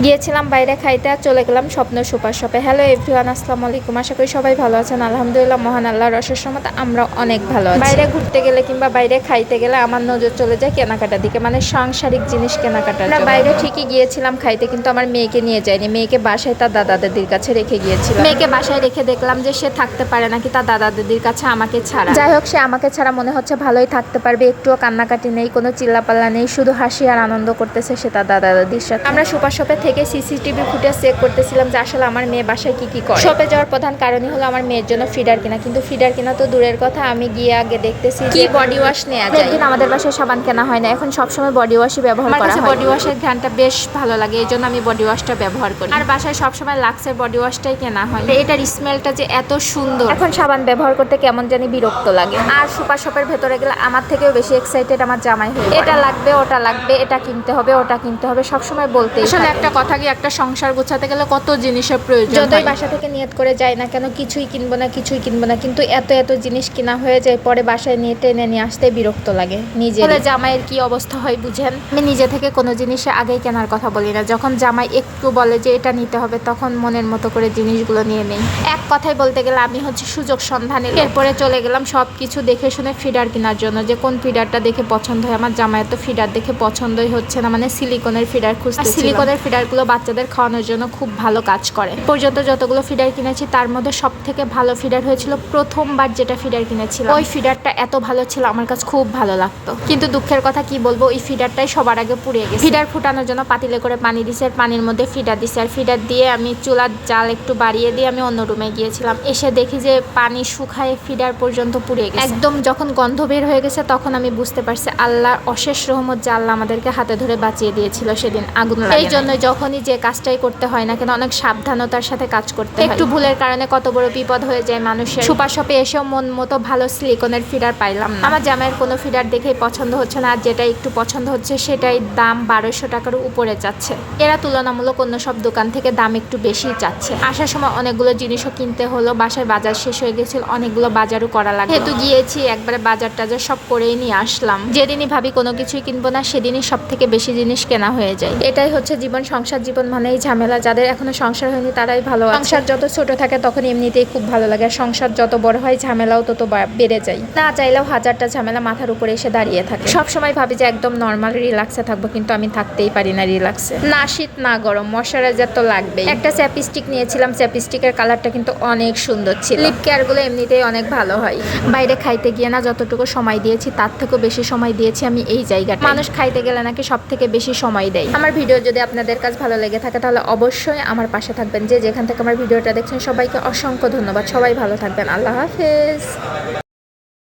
গিয়েছিলাম বাইরে খাইতে আর চলে গেলাম স্বপ্ন সুপার শপে। হ্যালো এভরিওয়ান, আসসালামু আলাইকুম। আশা করি সবাই ভালো আছেন। আলহামদুলিল্লাহ, মহান আল্লাহর অশেষ রহমতে আমরা অনেক ভালো আছি। বাইরে ঘুরতে গেলে কিংবা বাইরে খাইতে গেলে আমার নজর চলে যায় কেনাকাটার দিকে, মানে সাংসারিক জিনিস কেনাকাটার জন্য। বাইরে ঠিকই গিয়েছিলাম খাইতে, কিন্তু আমার মেয়েকে নিয়ে যায়নি। মেয়েকে বাসায় তার দাদা দাদির কাছে রেখে গিয়েছিলাম। মেয়েকে বাসায় রেখে দেখলাম যে সে থাকতে পারে নাকি তার দাদা দাদির কাছে আমাকে ছাড়া। যাই হোক, সে আমাকে ছাড়া মনে হচ্ছে ভালোই থাকতে পারবে। একটুও কান্নাকাটি নেই, কোনো চিল্লাপাল্লা নেই, শুধু হাসি আর আনন্দ করতেছে সে তার দাদা দাদির সাথে। আমরা সুপার শপে থেকে সিসিটিভি ফুটেজ চেক করতেছিলাম যে আসলে আমার মেয়ে বাসায় কি করে। শপে যাওয়ার প্রধান কারণই হলো আমার মেয়ের জন্য ফিডার কিনা, কিন্তু ফিডার কিনা তো দূরের কথা, আমি গিয়ে আগে দেখতেছি কি বডি ওয়াশ নেওয়া যায়। একদিন আমাদের বাসায় সাবান কেনা হয় না, এখন সবসময় বডি ওয়াশই ব্যবহার করা হয়। বডি ওয়াশের ঘ্রাণটা বেশ ভালো লাগে, এই জন্য আমি বডি ওয়াশটা ব্যবহার করি। আর বাসায় সবসময় লাক্সের বডি ওয়াশটাই কেনা হয়। এটার স্মেলটা যে এত সুন্দর, এখন সাবান ব্যবহার করতে কেমন জানি বিরক্ত লাগে। আর সুপার শপের ভেতরে গেলে আমার থেকেও বেশি এক্সাইটেড আমার জামাই হয়ে, এটা লাগবে ওটা লাগবে, এটা কিনতে হবে ওটা কিনতে হবে, সবসময় বলতে। আসলে একটা কথা কি, একটা সংসার গোছাতে গেলে কত জিনিসের প্রয়োজন। যতই বাসা থেকে নিয়ত করে যায় না কেন কিছুই কিনবো না কিছুই কিনবো না, কিন্তু এত জিনিস কিনা হয়ে যায়, পরে বাসায় নিয়ে টেনে নিয়ে আসতে বিরক্ত লাগে। নিজে জামাইয়ের কি অবস্থা হয় বুঝেন। আমি নিজে থেকে কোনো জিনিসে আগেই কেনার কথা বলি না, যখন জামাই একটু বলে যে এটা নিতে হবে তখন মনের মতো করে জিনিসগুলো নিয়ে নেই। এক কথায় বলতে গেলে আমি হচ্ছে সুযোগ সন্ধানে। এরপরে চলে গেলাম সব কিছু দেখে শুনে ফিডার কেনার জন্য, যে কোন ফিডারটা দেখে পছন্দ হয়। আমার জামাইয়ের তো ফিডার দেখে পছন্দই হচ্ছে না, মানে সিলিকনের ফিডার খুঁজতে। সিলিকনের ফিডারগুলো বাচ্চাদের খাওয়ানোর জন্য খুব ভালো কাজ করে। পর্যন্ত যতগুলো ফিডার কিনেছি তার মধ্যে সব থেকে ভালো ফিডার হয়েছিল প্রথমবার যেটা ফিডার কিনেছিলাম। ওই ফিডারটা এত ভালো ছিল, আমার কাছে খুব ভালো লাগতো। কিন্তু দুঃখের কথা কি বলবো, ওই ফিডারটাই সবার আগে পুড়ে গেছে। ফিডার ফুটানোর জন্য পাতিলে করে পানি দিছে, আর পানির মধ্যে ফিডার দিছে, আর ফিডার দিয়ে আমি চুলার জাল একটু বাড়িয়ে দিয়ে আমি অন্য রুমে গিয়েছিলাম। এসে দেখি যে পানি শুকায় ফিডার পর্যন্ত পুড়ে গেছে। একদম যখন গন্ধ বের হয়ে গেছে তখন আমি বুঝতে পারছি আল্লাহর অশেষ রহমত, যে আল্লাহ আমাদেরকে হাতে ধরে বাঁচিয়ে দিয়েছিল সেদিন আগুন লাগে। এই জন্য যখনই যে কাজটাই করতে হয় না কেন অনেক সাবধানতার সাথে কাজ করতে হয়। একটু ভুলের কারণে কত বড় বিপদ হয়ে যায় মানুষের। সুপার শপে এসেও মন মতো ভালো সিলিকনের ফিডার পাইলাম না। আমার জামাইয়ের কোনো ফিডার দেখেই পছন্দ হচ্ছে না, আর যেটা একটু পছন্দ হচ্ছে সেটাই দাম 1200 টাকার উপরে যাচ্ছে। এরা তুলনামূলক অন্য সব দোকান থেকে দাম একটু বেশি চাচ্ছে। আসার সময় অনেকগুলো জিনিসও কিনতে হলো, বাসায় বাজার শেষ হয়ে গেছিল, অনেকগুলো বাজারও করা লাগে। যেহেতু গিয়েছি একবারে বাজার টাজার সব করেই নিয়ে আসলাম। যেদিনই ভাবি কোনো কিছুই কিনবো না সেদিনই সব থেকে বেশি জিনিস কেনা হয়ে যায়। এটাই হচ্ছে জীবন, সংসার জীবন মানেই ঝামেলা। যাদের এখনো সংসার হয়নি তারাই ভালো আছে। সংসার যত ছোট থাকে তখন এমনিতেই খুব ভালো লাগে, আর সংসার যত বড় হয় ঝামেলাও তত বেড়ে যায়। না চাইলেও হাজারটা ঝামেলা মাথার উপরে এসে দাঁড়িয়ে থাকে। সবসময় ভাবি যে একদম নর্মাল রিল্যাক্সে থাকবো, কিন্তু আমি থাকতেই পারি না রিল্যাক্সে। না শীত না গরম, ময়শ্চারাইজার তো লাগবেই। একটা চ্যাপস্টিক নিয়েছিলাম, চ্যাপস্টিকের কালারটা কিন্তু অনেক সুন্দর ছিল। লিপ কেয়ার গুলো এমনিতেই অনেক ভালো হয়। বাইরে খাইতে গিয়ে না যতটুকু সময় দিয়েছি তার থেকেও বেশি সময় দিয়েছি আমি এই জায়গাটা। মানুষ খাইতে গেলে নাকি সব থেকে বেশি সময় দেয়। আমার ভিডিও যদি আপনাদের কাছে ভালো লেগে থাকে তাহলে অবশ্যই আমার পাশে থাকবেন। যে যেখান থেকে আমার ভিডিওটা দেখছেন সবাইকে অসংখ্য ধন্যবাদ। সবাই ভালো থাকবেন। আল্লাহ হাফেজ।